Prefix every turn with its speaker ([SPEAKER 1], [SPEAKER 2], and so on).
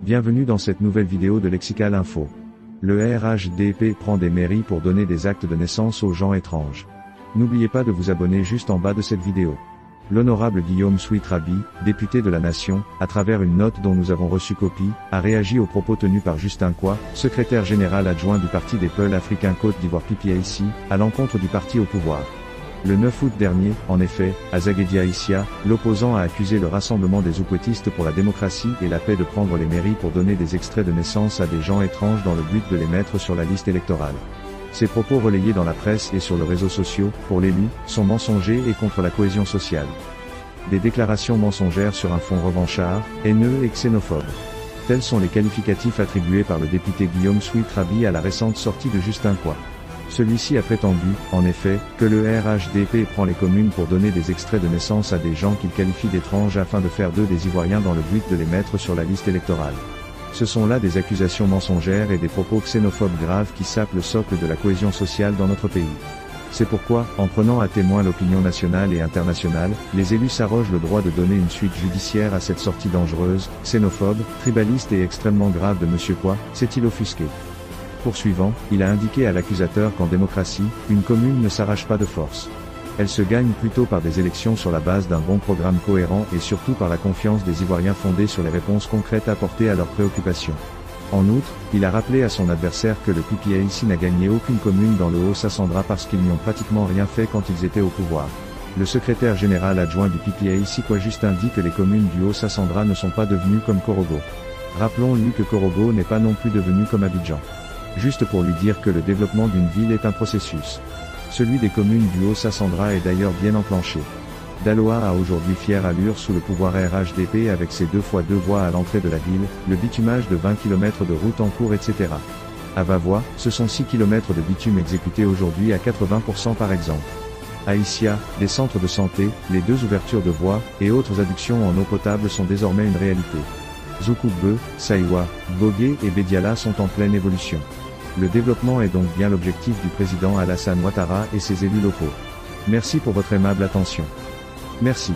[SPEAKER 1] Bienvenue dans cette nouvelle vidéo de Lexical Info. Le RHDP prend des mairies pour donner des actes de naissance aux gens étranges. N'oubliez pas de vous abonner juste en bas de cette vidéo. L'honorable Guillaume Sweet-Raby, député de la Nation, à travers une note dont nous avons reçu copie, a réagi aux propos tenus par Justin Quoy, secrétaire général adjoint du Parti des Peuls africains Côte d'Ivoire PPAC, à l'encontre du parti au pouvoir. Le 9 août dernier, en effet, à Zagédia Isia, l'opposant a accusé le Rassemblement des Oukouettistes pour la démocratie et la paix de prendre les mairies pour donner des extraits de naissance à des gens étranges dans le but de les mettre sur la liste électorale. Ces propos relayés dans la presse et sur les réseaux sociaux, pour l'élu, sont mensongers et contre la cohésion sociale. Des déclarations mensongères sur un fond revanchard, haineux et xénophobe. Tels sont les qualificatifs attribués par le député Guillaume Sweet-Raby à la récente sortie de Justin Quoy. Celui-ci a prétendu, en effet, que le RHDP prend les communes pour donner des extraits de naissance à des gens qu'il qualifie d'étranges afin de faire d'eux des Ivoiriens dans le but de les mettre sur la liste électorale. Ce sont là des accusations mensongères et des propos xénophobes graves qui sapent le socle de la cohésion sociale dans notre pays. C'est pourquoi, en prenant à témoin l'opinion nationale et internationale, les élus s'arrogent le droit de donner une suite judiciaire à cette sortie dangereuse, xénophobe, tribaliste et extrêmement grave de M. Quoy, s'est-il offusqué. Poursuivant, il a indiqué à l'accusateur qu'en démocratie, une commune ne s'arrache pas de force. Elle se gagne plutôt par des élections sur la base d'un bon programme cohérent et surtout par la confiance des Ivoiriens fondée sur les réponses concrètes apportées à leurs préoccupations. En outre, il a rappelé à son adversaire que le PPAC n'a gagné aucune commune dans le Haut-Sassandra parce qu'ils n'y ont pratiquement rien fait quand ils étaient au pouvoir. Le secrétaire général adjoint du PPAC Quoy Justin dit que les communes du Haut-Sassandra ne sont pas devenues comme Korogo. Rappelons-lui que Korogo n'est pas non plus devenu comme Abidjan. Juste pour lui dire que le développement d'une ville est un processus. Celui des communes du Haut-Sassandra est d'ailleurs bien enclenché. Daloa a aujourd'hui fière allure sous le pouvoir RHDP avec ses 2x2 voies à l'entrée de la ville, le bitumage de 20 km de route en cours etc. À Vavois, ce sont 6 km de bitume exécutés aujourd'hui à 80% par exemple. À Isia, des centres de santé, les 2 ouvertures de voies, et autres adductions en eau potable sont désormais une réalité. Zoukoube, Saïwa, Bogué et Bédiala sont en pleine évolution. Le développement est donc bien l'objectif du président Alassane Ouattara et ses élus locaux. Merci pour votre aimable attention. Merci.